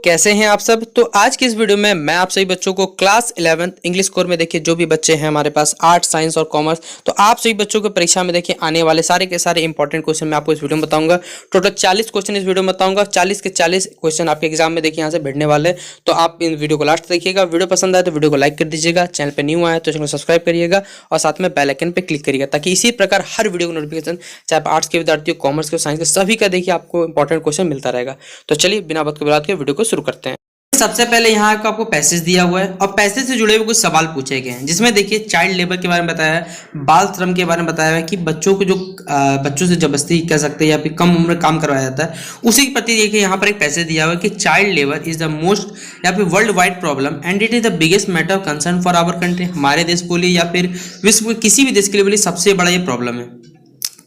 कैसे हैं आप सब। तो आज की इस वीडियो में मैं आप सभी बच्चों को क्लास 11th इंग्लिश कोर में देखिए जो भी बच्चे हैं हमारे पास आर्ट्स साइंस और कॉमर्स, तो आप सभी बच्चों को परीक्षा में देखिए आने वाले सारे के सारे इंपॉर्टेंट क्वेश्चन मैं आपको इस वीडियो में बताऊंगा। टोटल 40 क्वेश्चन इस वीडियो में बताऊंगा। 40 के 40 क्वेश्चन आपके एग्जाम में देखिए यहाँ से भिड़ने वाले हैं। तो आप इन वीडियो को लास्ट देखिएगा। वीडियो पसंद आए तो वीडियो को लाइक कर दीजिएगा, चैनल पर न्यू आया तो चैनल को सब्सक्राइब करिएगा और साथ में बेल आइकन पर क्लिक करिएगा ताकि इसी प्रकार हर वीडियो का नोटिफिकेशन चाहे आप आर्ट्स के विद्यार्थी हो, कॉमर्स के, साइंस के, सभी का देखिए आपको इंपॉर्टेंट क्वेश्चन मिलता रहेगा। तो चलिए बिना वक्त के बुलाते वीडियो को शुरू करते हैं। सबसे पहले यहाँ का आपको पैसेज दिया हुआ है और पैसेज से जुड़े हुए कुछ सवाल पूछे गए हैं, जिसमें देखिए चाइल्ड लेबर के बारे में बताया है, बाल श्रम के बारे में बताया है कि बच्चों को जो बच्चों से जबरदस्ती कह सकते हैं या फिर कम उम्र में काम करवाया जाता है, उसी के प्रति देखिए यहाँ पर एक पैसेज दिया हुआ है कि child labour is the most या फिर world wide problem and it is the biggest matter of concern for our country. हमारे देश को लिए या फिर विश्व के किसी भी देश के लिए बोलिए सबसे बड़ा ये प्रॉब्लम है,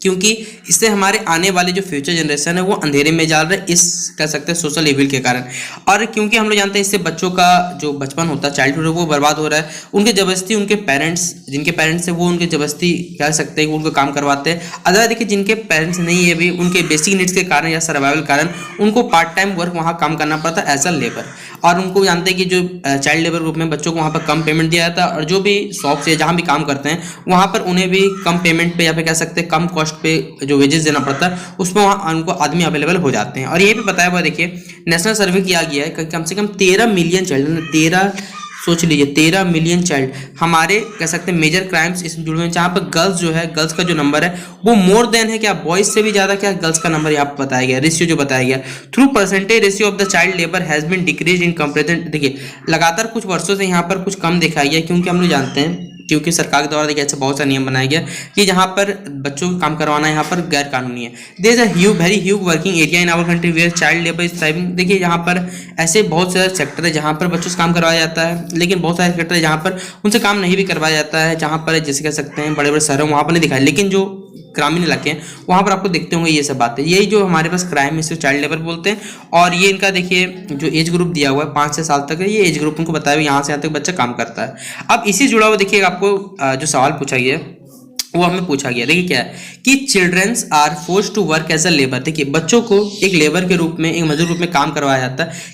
क्योंकि इससे हमारे आने वाले जो फ्यूचर जनरेशन है वो अंधेरे में जा रहे हैं, इस कह सकते हैं सोशल इविल के कारण। और क्योंकि हम लोग जानते हैं इससे बच्चों का जो बचपन होता है, चाइल्डहुड, वो बर्बाद हो रहा है। उनके जबरदस्ती उनके पेरेंट्स, जिनके पेरेंट्स है वो उनके जबरदस्ती कह सकते हैं कि उनको काम करवाते हैं। अदरवाइज देखिए जिनके पेरेंट्स नहीं है भी, उनके बेसिक नीड्स के कारण या सर्वाइवल कारण उनको पार्ट टाइम वर्क वहाँ काम करना पड़ता है एज अ लेबर। और उनको जानते हैं कि जो चाइल्ड लेबर ग्रुप में बच्चों को वहाँ पर कम पेमेंट दिया जाता है और जो भी शॉप्स या जहाँ भी काम करते हैं वहाँ पर उन्हें भी कम पेमेंट पे या फिर कह सकते हैं कम कॉस्ट पे जो वेजेस देना पड़ता है, उसमें वहाँ उनको आदमी अवेलेबल हो जाते हैं। और ये भी बताया हुआ देखिए नेशनल सर्वे किया गया है कि कम से कम 13 मिलियन चाइल्ड, 13 सोच लीजिए 13 मिलियन चाइल्ड हमारे कह सकते हैं मेजर क्राइम्स इसमें जुड़े हुए हैं, जहाँ पर गर्ल्स जो है, गर्ल्स का जो नंबर है वो मोर देन है क्या बॉयज से भी ज़्यादा क्या गर्ल्स का नंबर यहाँ पर बताया गया, रेशियो जो बताया गया। Through percentage ratio of the child labour has been decrease in comparison. देखिए लगातार कुछ वर्षों से यहाँ पर कुछ कम दिखाया गया, क्योंकि हम लोग जानते हैं क्योंकि सरकार के द्वारा देखिए ऐसे बहुत सा नियम बनाया गया कि जहाँ पर बच्चों को काम करवाना यहाँ पर गैर कानूनी है। There is a very huge working area in our country where child labour is thriving. देखिए यहाँ पर ऐसे बहुत सारे सेक्टर है जहाँ पर बच्चों से काम करवाया जाता है, लेकिन बहुत सारे सेक्टर है जहाँ पर उनसे काम नहीं भी करवाया जाता है, जहाँ पर जैसे कह सकते हैं बड़े बड़े शहरों वहाँ पर नहीं दिखाया, लेकिन जो ग्रामीण इलाके हैं वहाँ पर आपको देखते होंगे ये सब बातें। यही जो हमारे पास क्राइम है इसे चाइल्ड लेबर बोलते हैं। और ये इनका देखिए जो एज ग्रुप दिया हुआ है 5 से साल तक है, ये एज ग्रुप उनको बताया हुआ यहाँ से यहाँ तक बच्चा काम करता है। अब इसी जुड़ा हुआ देखिए आपको जो सवाल पूछा गया वो हमें पूछा गया, देखिए क्या है कि childrens are forced to work as a labour. देखिए बच्चों को एक लेबर के रूप में, एक मजदूर रूप में काम करवाया जाता है।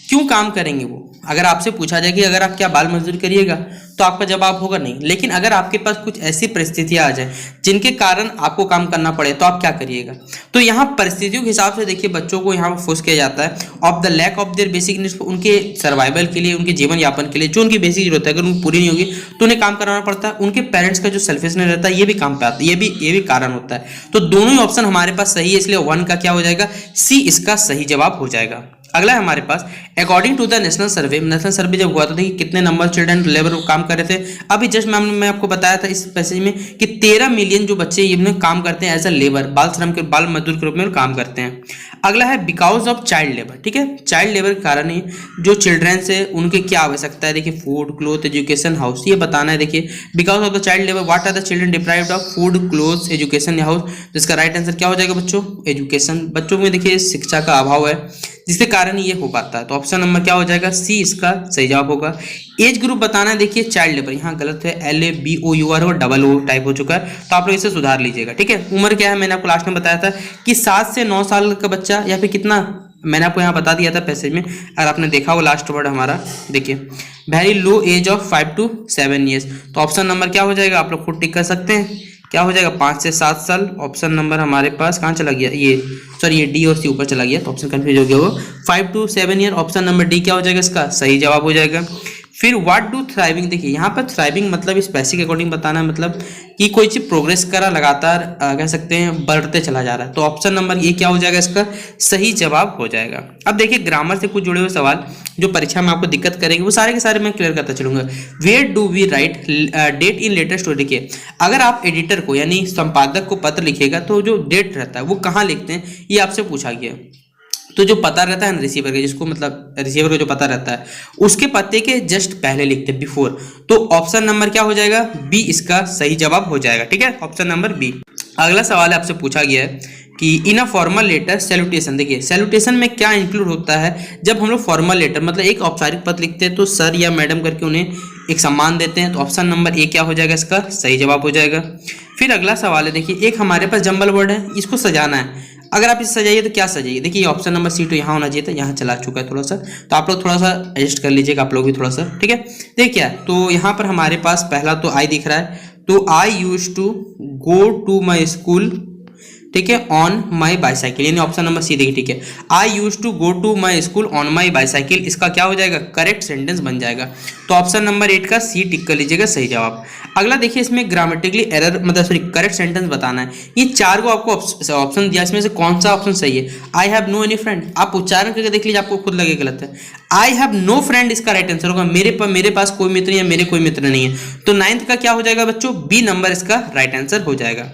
क्यों काम करेंगे वो? अगर आपसे पूछा जाए कि अगर आप क्या बाल मजदूरी करिएगा तो आपका जवाब होगा नहीं। लेकिन अगर आपके पास कुछ ऐसी परिस्थितियां आ जाए जिनके कारण आपको काम करना पड़े तो आप क्या करिएगा? तो यहाँ परिस्थितियों के हिसाब से देखिए बच्चों को यहाँ फोर्स किया जाता है of the lack of their basic needs, उनके सर्वाइवल के लिए, उनके जीवन यापन के लिए जो उनकी बेसिक जरूरत है अगर उनको पूरी नहीं होगी तो उन्हें काम कराना पड़ता है। उनके पेरेंट्स का जो सेल्फिशनेस रहता है ये भी काम पे आता है, ये भी कारण होता है। तो दोनों ही ऑप्शन हमारे पास सही है, इसलिए 1 का क्या हो जाएगा, सी इसका सही जवाब हो जाएगा। अगला है हमारे पास अकॉर्डिंग टू द नेशनल सर्वे जब हुआ तो देखिए कितने नंबर चिल्ड्रन लेबर काम कर रहे थे। अभी जस्ट मैं आपको बताया था इस पैसेज में कि 13 मिलियन जो बच्चे ये काम करते हैं एज अ लेबर, बाल श्रम के, बाल मजदूर के रूप में काम करते हैं। अगला है बिकॉज ऑफ चाइल्ड लेबर। ठीक है, चाइल्ड लेबर के कारण ही जो चिल्ड्रंस है उनके क्या आवश्यकता है, देखिए फूड, क्लोथ, एजुकेशन, हाउस, ये बताना है। देखिए because of the child labour what are the children deprived of food, cloth, education, house. जिसका राइट आंसर क्या हो जाएगा बच्चों, एजुकेशन। बच्चों में देखिए शिक्षा का अभाव है जिसके कारण ये हो पाता है। तो ऑप्शन नंबर क्या हो जाएगा, सी इसका सही जवाब होगा। एज ग्रुप बताना है, देखिए चाइल्ड लेबर यहाँ गलत है, LABOUR और डबल O टाइप हो चुका है, तो आप लोग इसे सुधार लीजिएगा। ठीक है, उम्र क्या है मैंने आपको लास्ट में बताया था कि 7 से 9 साल का बच्चा या फिर कितना, मैंने आपको यहाँ बता दिया था पैसेज में, अगर आपने देखा हो लास्ट वर्ड हमारा, देखिए very low age of 5 to 7 years। तो ऑप्शन नंबर क्या हो जाएगा, आप लोग खुद टिक कर सकते हैं, क्या हो जाएगा 5 से 7 साल। ऑप्शन नंबर हमारे पास कहाँ चला गया, ये सॉरी ये डी और सी ऊपर चला गया तो ऑप्शन कंफ्यूज हो गया वो। 5 to 7 year, option number D क्या हो जाएगा, इसका सही जवाब हो जाएगा। फिर व्हाट डू थ्राइविंग, देखिए यहाँ पर थ्राइविंग मतलब इस पैसे के अकॉर्डिंग बताना है, मतलब कि कोई चीज प्रोग्रेस करा लगातार कह सकते हैं बढ़ते चला जा रहा है। तो ऑप्शन नंबर ये क्या हो जाएगा, इसका सही जवाब हो जाएगा। अब देखिए ग्रामर से कुछ जुड़े हुए सवाल जो परीक्षा में आपको दिक्कत करेंगे वो सारे के सारे मैं क्लियर करता चलूंगा। Where do we write date in letter story. देखिए अगर आप एडिटर को यानी संपादक को पत्र लिखेगा तो जो डेट रहता है वो कहाँ लिखते हैं, ये आपसे पूछा गया। तो जो पता रहता है ना रिसीवर का, जिसको मतलब रिसीवर को जो पता रहता है उसके पते के जस्ट पहले लिखते हैं, बिफोर। तो ऑप्शन नंबर क्या हो जाएगा, बी इसका सही जवाब हो जाएगा। ठीक है, ऑप्शन नंबर बी। अगला सवाल है आपसे पूछा गया है कि इन अ फॉर्मल लेटर सैल्यूटेशन, देखिए सैल्यूटेशन में क्या इंक्लूड होता है, जब हम लोग फॉर्मल लेटर मतलब एक औपचारिक पत्र लिखते हैं तो सर या मैडम करके उन्हें एक सम्मान देते हैं, तो ऑप्शन नंबर ए क्या हो जाएगा, इसका सही जवाब हो जाएगा। फिर अगला सवाल है, देखिए एक हमारे पास जंबल वर्ड है, इसको सजाना है, अगर आप इसे सजाइए तो क्या सजाइए, देखिए ऑप्शन नंबर सी तो यहाँ होना चाहिए था, यहाँ चला चुका है थोड़ा सा, तो आप लोग थोड़ा सा एडजस्ट कर लीजिएगा, आप लोग भी थोड़ा सा, ठीक है। देखिए क्या, तो यहाँ पर हमारे पास पहला तो आई दिख रहा है, तो I use to go to my school, ठीक है, ऑन माई बाईसाइकिल, यानी ऑप्शन नंबर सी देखिए, ठीक है, I use to go to my school on my bicycle, इसका क्या हो जाएगा, करेक्ट सेंटेंस बन जाएगा, तो ऑप्शन नंबर 8 का सी टिक कर लीजिएगा, सही जवाब। अगला देखिए, इसमें ग्रामेटिकली एरर मतलब सॉरी करेक्ट सेंटेंस बताना है, ये 4 को आपको ऑप्शन दिया, इसमें से कौन सा ऑप्शन सही है, I have no any friend, आप उच्चारण करके देख लीजिए, आपको खुद लगे गलत है, आई हैव नो फ्रेंड इसका राइट आंसर होगा, मेरे पास कोई मित्र या मेरे कोई मित्र नहीं है, तो 9th का क्या हो जाएगा बच्चों, बी नंबर इसका राइट आंसर हो जाएगा।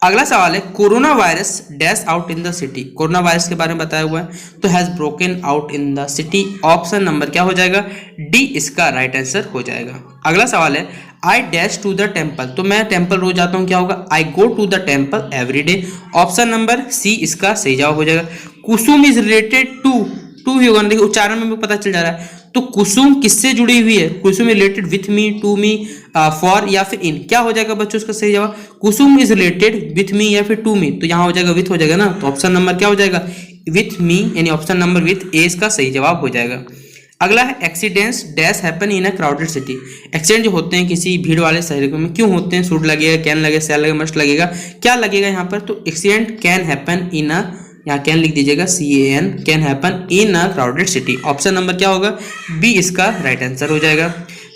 अगला सवाल है, corona virus dash out in the city, corona virus के बारे में बताया हुआ है, तो has broken out in the city, option number क्या हो जाएगा, डी इसका राइट आंसर हो जाएगा। अगला सवाल है, I dash to the temple, तो मैं टेम्पल रोज जाता हूँ, क्या होगा, I go to the temple every day, option number C इसका सही जवाब हो जाएगा। कुसुम इज रिलेटेड टू ही होगा, देखिए उच्चारण में भी पता चल जा रहा है, तो कुसुम किससे जुड़ी हुई है, Kusum related with me, to me, for या फिर इन, क्या हो जाएगा बच्चों इसका सही जवाब, कुसुम इज रिलेटेड विथ मी या फिर टू मी, तो यहाँ हो जाएगा विथ हो जाएगा ना, तो ऑप्शन नंबर क्या हो जाएगा, विथ मी, यानी ऑप्शन नंबर विथ ए इसका सही जवाब हो जाएगा। अगला है, accidents dash happen in a crowded city, accident जो होते हैं किसी भीड़ वाले शहर में क्यों होते हैं, शुड लगेगा, कैन लगेगा, शैल लगेगा, मस्ट लगेगा, क्या लगेगा यहाँ पर, तो एक्सीडेंट कैन हैपन इन अ, यहाँ कैन लिख दीजिएगा, CAN, can happen in a crowded city, option number क्या होगा, बी इसका राइट आंसर हो जाएगा।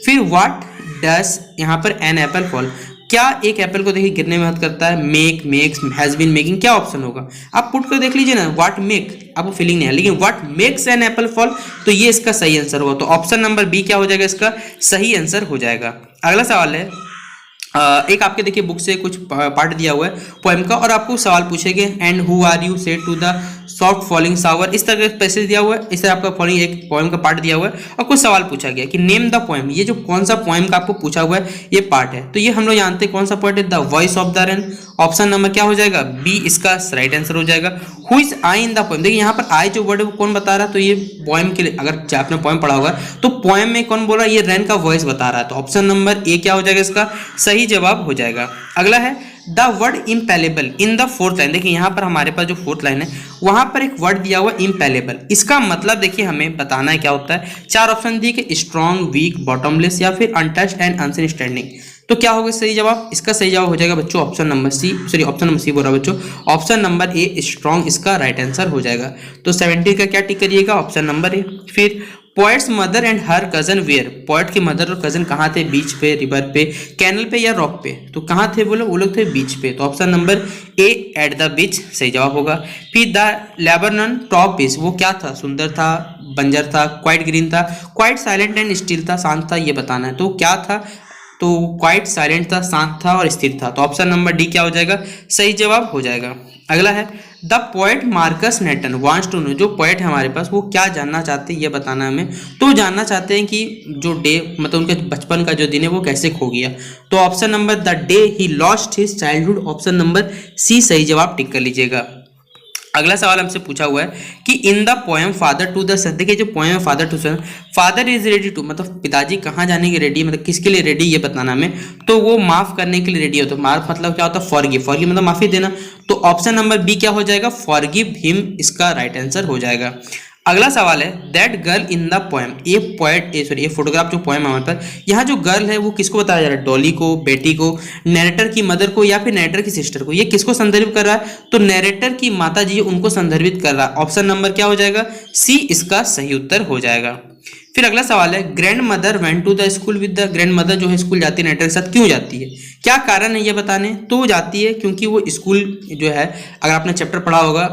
फिर व्हाट डस यहाँ पर एन एप्पल फॉल, क्या एक एप्पल को देखिए गिरने में मदद करता है, make, makes, has been making, क्या ऑप्शन होगा, आप पुट कर देख लीजिए ना, व्हाट मेक आपको फीलिंग नहीं है, लेकिन what makes an apple fall, तो ये इसका सही आंसर होगा, तो ऑप्शन नंबर बी क्या हो जाएगा, इसका सही आंसर हो जाएगा। अगला सवाल है, एक आपके देखिए बुक से कुछ पार्ट दिया हुआ है पोएम का, और आपको सवाल पूछेंगे, and who are you said to the soft falling shower, इस तरह का पैसेज दिया हुआ है, इस तरह आपका फॉलिंग एक पोएम का पार्ट दिया हुआ है, और कुछ सवाल पूछा गया कि नेम द पोएम, ये जो कौन सा पोएम का आपको पूछा हुआ है ये पार्ट है, तो ये हम लोग जानते हैं कौन सा पार्ट है, the voice of the rain, option number क्या हो जाएगा, बी इसका राइट आंसर हो जाएगा। Who is I in the poem, देखिए यहाँ पर आई जो वर्ड है वो कौन बता रहा है, तो ये पोएम के लिए, अगर आपने पोएम पढ़ा होगा तो पोएम में कौन बोल रहा है, ये रेन का वॉइस बता रहा है, तो ऑप्शन नंबर ए क्या हो जाएगा, इसका सही जवाब हो जाएगा। अगला है, the word impalpable in the fourth line, देखिए यहाँ पर हमारे पास जो फोर्थ लाइन है वहां पर एक वर्ड दिया हुआ इम्पैलेबल, इसका मतलब देखिए हमें बताना है क्या होता है, 4 ऑप्शन दिए कि स्ट्रॉन्ग, वीक, बॉटमलेस या फिर अनटच्ड एंड अनस्टैंडिंग, तो क्या होगा सही जवाब, इसका सही जवाब हो जाएगा बच्चों option number C, sorry option number C बोल रहा बच्चों, ऑप्शन नंबर ए स्ट्रॉन्ग इसका राइट आंसर हो जाएगा, तो 70 का क्या टिक करिएगा, ऑप्शन नंबर ए। फिर poets mother and her cousin where, poet की मदर और कजन कहाँ थे, बीच पे, रिवर पे, कैनल पे या रॉक पे, तो कहाँ थे बोलो, वो लोग थे बीच पे, तो option number A at the beach सही जवाब होगा। फिर द लेबनन टॉप बीच, वो क्या था, सुंदर था, बंजर था, क्वाइट ग्रीन था, क्वाइट साइलेंट एंड स्टिल था, शांत था, ये बताना है, तो क्या था, तो क्वाइट साइलेंट था, शांत था और स्थिर था, तो ऑप्शन नंबर डी क्या हो जाएगा, सही जवाब हो जाएगा। अगला है, the poet Marcus Nathan wants to know, जो पोएट है हमारे पास वो क्या जानना चाहते हैं ये बताना है हमें, तो जानना चाहते हैं कि जो डे मतलब उनके बचपन का जो दिन है वो कैसे खो गया, तो option number the day he lost his childhood, option number C सही जवाब टिक कर लीजिएगा। अगला सवाल हमसे पूछा हुआ है कि in the poem father to the son, देखिए जो पोएम है father to son, father is ready to मतलब पिताजी कहाँ जाने के रेडी, मतलब किसके लिए रेडी ये बताना हमें, तो वो माफ करने के लिए रेडी होता है, माफ मतलब क्या होता है, फॉरगिव, फॉरगिव मतलब माफी देना, तो ऑप्शन नंबर बी क्या हो जाएगा, फॉरगिव हिम इसका राइट आंसर हो जाएगा। अगला सवाल है, that girl in the poem, ये पोएट सॉरी ये फोटोग्राफ जो पोएम हमारे पास, यहाँ जो गर्ल है वो किसको बताया जा रहा है, डॉली को, बेटी को, नैरेटर की मदर को या फिर नैरेटर की सिस्टर को, ये किसको संदर्भित कर रहा है, तो नैरेटर की माता जी उनको संदर्भित कर रहा है, ऑप्शन नंबर क्या हो जाएगा, सी इसका सही उत्तर हो जाएगा। फिर अगला सवाल है, grandmother went to the school with the, grandmother जो है स्कूल जाती है नैरेटर के साथ, क्यों जाती है, क्या कारण है ये बताने, तो वो जाती है क्योंकि वो स्कूल जो है, अगर आपने चैप्टर पढ़ा होगा,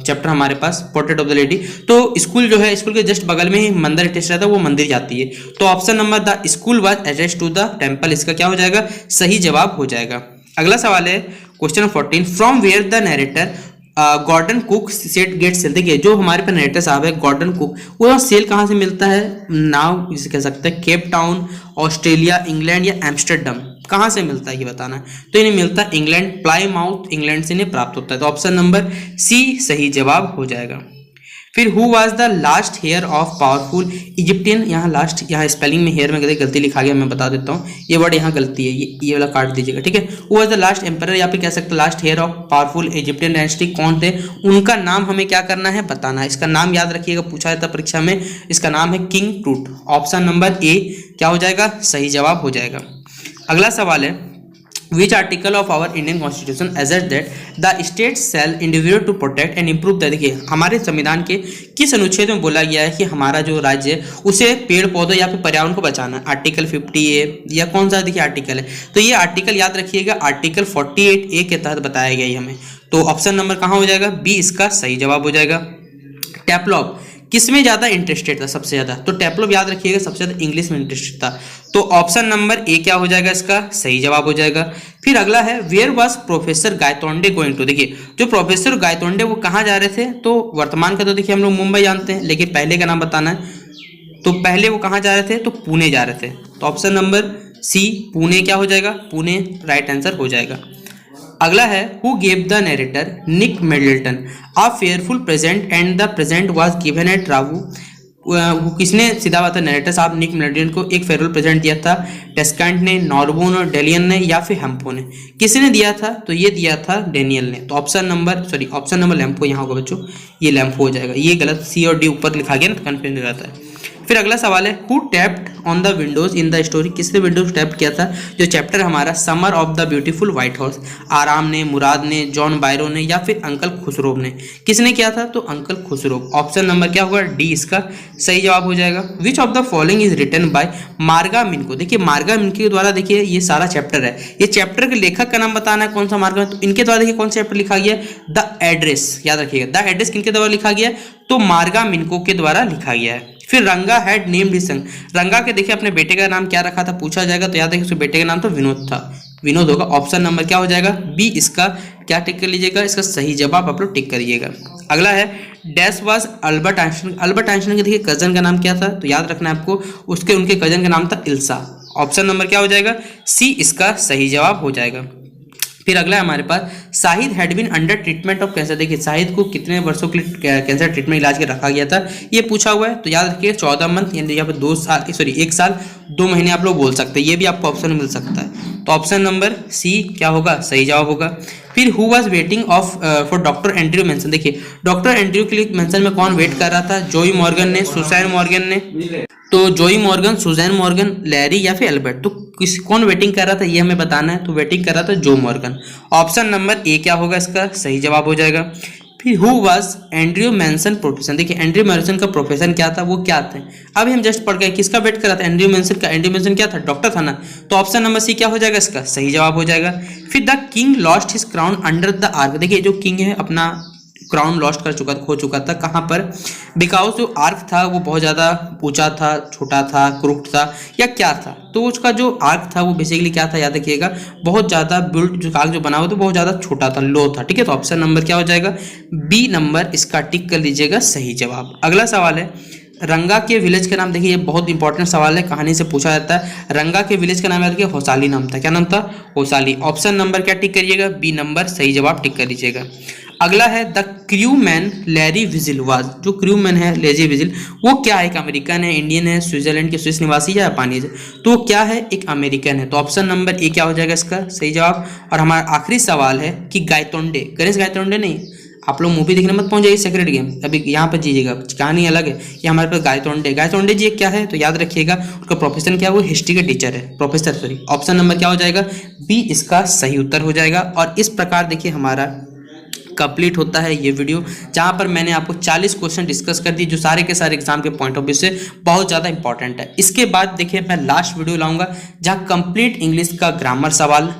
चैप्टर हमारे पास पोर्ट्रेट ऑफ द लेडी, तो स्कूल जो है स्कूल के जस्ट बगल में ही मंदिर अटैच रहता है, वो मंदिर जाती है, तो option number the school was attached to the temple, इसका क्या हो जाएगा, सही जवाब हो जाएगा। अगला सवाल है question 14, from where the narrator Gordon Cook set get sell, देखिए जो हमारे पास नरेटर साहब है गॉर्डन कुक, वो सेल कहाँ से मिलता है, नाव जिसे कह सकते हैं केप टाउन, ऑस्ट्रेलिया, इंग्लैंड या एम्स्टर्डम, कहाँ से मिलता है ये बताना है। तो इन्हें मिलता है इंग्लैंड, प्लाईमाउथ इंग्लैंड से इन्हें प्राप्त होता है। तो ऑप्शन नंबर सी सही जवाब हो जाएगा। फिर who was the last heir of powerful Egyptian, यहाँ लास्ट, यहाँ स्पेलिंग में हेयर में गलती लिखा गया, मैं बता देता हूँ, ये वर्ड यहाँ गलती है, ये वाला काट दीजिएगा, ठीक है। Who was the last emperor, या फिर कह सकते हैं last heir of powerful Egyptian dynasty, कौन थे, उनका नाम हमें क्या करना है, बताना है। इसका नाम याद रखिएगा, पूछा जाता है परीक्षा में, इसका नाम है किंग टूट। ऑप्शन नंबर ए क्या हो जाएगा, सही जवाब हो जाएगा। अगला सवाल है, Which article of our Indian Constitution asserts that the states shall endeavor to protect and improve the, देखिए हमारे संविधान के किस अनुच्छेद में बोला गया है कि हमारा जो राज्य है उसे पेड़ पौधों या फिर पर्यावरण को बचाना है। आर्टिकल 50A या कौन सा देखिए आर्टिकल है, तो ये आर्टिकल याद रखिएगा, आर्टिकल 48A के तहत बताया गया है हमें। तो ऑप्शन नंबर कहाँ हो जाएगा, बी इसका सही जवाब हो जाएगा। टेप्लॉप किसमें ज्यादा इंटरेस्टेड था, सबसे ज्यादा, तो टेप्लॉप याद रखिएगा सबसे ज्यादा इंग्लिश में इंटरेस्टेड था। तो ऑप्शन नंबर ए क्या हो जाएगा, इसका सही जवाब हो जाएगा। फिर अगला है, where was professor Gaitonde going to, देखिए जो प्रोफेसर गायतोंडे वो कहाँ जा रहे थे, तो वर्तमान का तो देखिए हम लोग मुंबई जानते हैं, लेकिन पहले का नाम बताना है। तो पहले वो कहाँ जा रहे थे, तो पुणे जा रहे थे। तो ऑप्शन नंबर सी पुणे क्या हो जाएगा, पुणे राइट आंसर हो जाएगा। अगला है, who gave the narrator Nick Middleton a fearful present and the present was given at रावू, किसने, सीधा बात है, नरेटर साहब निक मिडल्टन को एक फेयरफुल प्रेजेंट दिया था, टेस्कांट ने, नॉर्बोन और डेलियन ने, या फिर हेम्पो ने, किसने दिया था, तो ये दिया था डेनियल ने। तो ऑप्शन नंबर लैम्पो यहाँ होगा बच्चों, ये लैम्पो हो जाएगा, ये गलत, सी और डी ऊपर लिखा गया ना, तो कंफ्यूजन हो जाता है। फिर अगला सवाल है, who tapped on the Windows in the story, किसने विंडोज टैप किया था, जो चैप्टर हमारा summer of the beautiful white house, आराम ने, मुराद ने, जॉन बायरो ने, या फिर अंकल खुसरो ने, किसने किया था, तो अंकल खुसरो। ऑप्शन नंबर क्या होगा, डी इसका सही जवाब हो जाएगा। Which of the following is written by Marga Minco, देखिए मार्गा मिनको के द्वारा, देखिए ये सारा चैप्टर है, ये चैप्टर के लेखक का नाम बताना है कौन सा मार्गा, तो इनके द्वारा देखिए कौन सा चैप्टर लिखा गया, द एड्रेस, याद रखिएगा द एड्रेस किनके द्वारा लिखा गया, तो मार्गा मिनको के द्वारा लिखा गया है। फिर रंगा हैड नेम्ड हिज सन, रंगा के देखिए अपने बेटे का नाम क्या रखा था, पूछा जाएगा, तो याद है कि उसके बेटे का नाम तो विनोद था, विनोद होगा। ऑप्शन नंबर क्या हो जाएगा, बी इसका क्या टिक कर लीजिएगा, इसका सही जवाब आप लोग टिक करिएगा। अगला है, dash was Albert Einstein, Albert Einstein के देखिए कजन का नाम क्या था, तो याद रखना है आपको, उनके कजन का नाम था इल्सा। ऑप्शन नंबर क्या हो जाएगा, सी इसका सही जवाब हो जाएगा। फिर अगला है हमारे पास, Shahid had been under treatment of cancer, देखिए शाहिद को कितने वर्षों के लिए कैंसर ट्रीटमेंट इलाज के रखा गया था, ये पूछा हुआ है। तो याद रखिए 14 मंथ, यानी यहाँ पर 1 साल 2 महीने आप लोग बोल सकते हैं, ये भी आपको ऑप्शन मिल सकता है। तो ऑप्शन नंबर सी क्या होगा, सही जवाब होगा। फिर who was waiting for doctor Andrew mention, देखिए डॉक्टर एंड्रयू के लिए मेंशन में कौन वेट कर रहा था, जोई मॉर्गन ने, सुसैन मॉर्गन ने, तो जोई मॉर्गन, सुजैन मॉर्गन, लैरी या फिर एल्बर्ट, तो कौन वेटिंग कर रहा था ये हमें बताना है। तो वेटिंग कर रहा था जो मॉर्गन। ऑप्शन नंबर ए क्या होगा, इसका सही जवाब हो जाएगा। फिर who was Andrew mention profession, देखिए एंड्रयू मेंशन का प्रोफेशन क्या था, वो क्या थे, अभी हम जस्ट पढ़ गए, किसका वेट कर रहा था, एंड्रयू मेंशन का। एंड्रयू मेंशन क्या था, डॉक्टर था ना। तो ऑप्शन नंबर सी क्या हो जाएगा, इसका सही जवाब हो जाएगा। फिर the king lost his crown under the arc, देखिए जो किंग है अपना क्राउन लॉस्ट खो चुका था, कहाँ पर, बिकॉज जो आर्क था वो बहुत ज़्यादा ऊंचा था, छोटा था, क्रूक्ड था, या क्या था, तो उसका जो आर्क था वो बेसिकली क्या था, याद रखिएगा बहुत ज़्यादा बिल्ड, जो आर्क जो बना हुआ था बहुत ज़्यादा छोटा था, लो था, ठीक है। तो ऑप्शन नंबर क्या हो जाएगा, बी नंबर इसका टिक कर लीजिएगा, सही जवाब। अगला सवाल है, रंगा के विलेज का नाम, देखिए ये बहुत इंपॉर्टेंट सवाल है, कहानी से पूछा जाता है। रंगा के विलेज का नाम याद रखिए, होसाली नाम था, क्या नाम था, होसाली। ऑप्शन नंबर क्या टिक करिएगा, बी नंबर सही जवाब टिक कर लीजिएगा। अगला है, the crew man Larry vigil was, जो क्रू मैन है लेजी विजिल वो क्या है, एक अमेरिकन है, इंडियन है, स्विट्जरलैंड के स्विस निवासी या जापानी है, तो क्या है, एक अमेरिकन है। तो ऑप्शन नंबर ए क्या हो जाएगा, इसका सही जवाब। और हमारा आखिरी सवाल है कि गायतोंडे, गणेश गायतोंडे नहीं, आप लोग मूवी देखने मत पहुंच जाइए, सेक्रेट गेम अभी यहाँ पर जीजिएगा, कहानी अलग है। ये हमारे पास गायतोंडे जी क्या है, तो याद रखिएगा उनका प्रोफेशन क्या है, वो हिस्ट्री के टीचर है, प्रोफेसर, सॉरी। ऑप्शन नंबर क्या हो जाएगा, बी इसका सही उत्तर हो जाएगा। और इस प्रकार देखिए हमारा कंप्लीट होता है ये वीडियो, जहाँ पर मैंने आपको 40 क्वेश्चन डिस्कस कर दिए, जो सारे के सारे एग्जाम के पॉइंट ऑफ व्यू से बहुत ज़्यादा इंपॉर्टेंट है। इसके बाद देखिए मैं लास्ट वीडियो लाऊंगा जहाँ कंप्लीट इंग्लिश का ग्रामर सवाल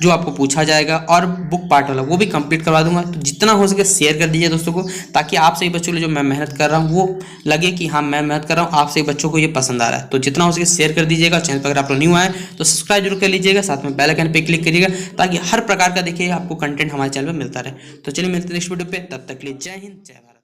जो आपको पूछा जाएगा और बुक पार्ट वाला वो भी कंप्लीट करवा दूंगा। तो जितना हो सके शेयर कर दीजिए दोस्तों को, ताकि आप सही बच्चों के लिए जो मैं मेहनत कर रहा हूँ वो लगे कि हाँ मैं मेहनत कर रहा हूँ, आप सही बच्चों को ये पसंद आ रहा है। तो जितना हो सके शेयर कर दीजिएगा। चैनल पर अगर आप लोग न्यू आए तो सब्सक्राइब जरूर कर लीजिएगा, साथ में बेल आइकन पे क्लिक करिएगा ताकि हर प्रकार का देखिए आपको कंटेंट हमारे चैनल पर मिलता रहे। तो चलिए मिलते हैं नेक्स्ट वीडियो पे, तब तक के लिए जय हिंद जय भारत।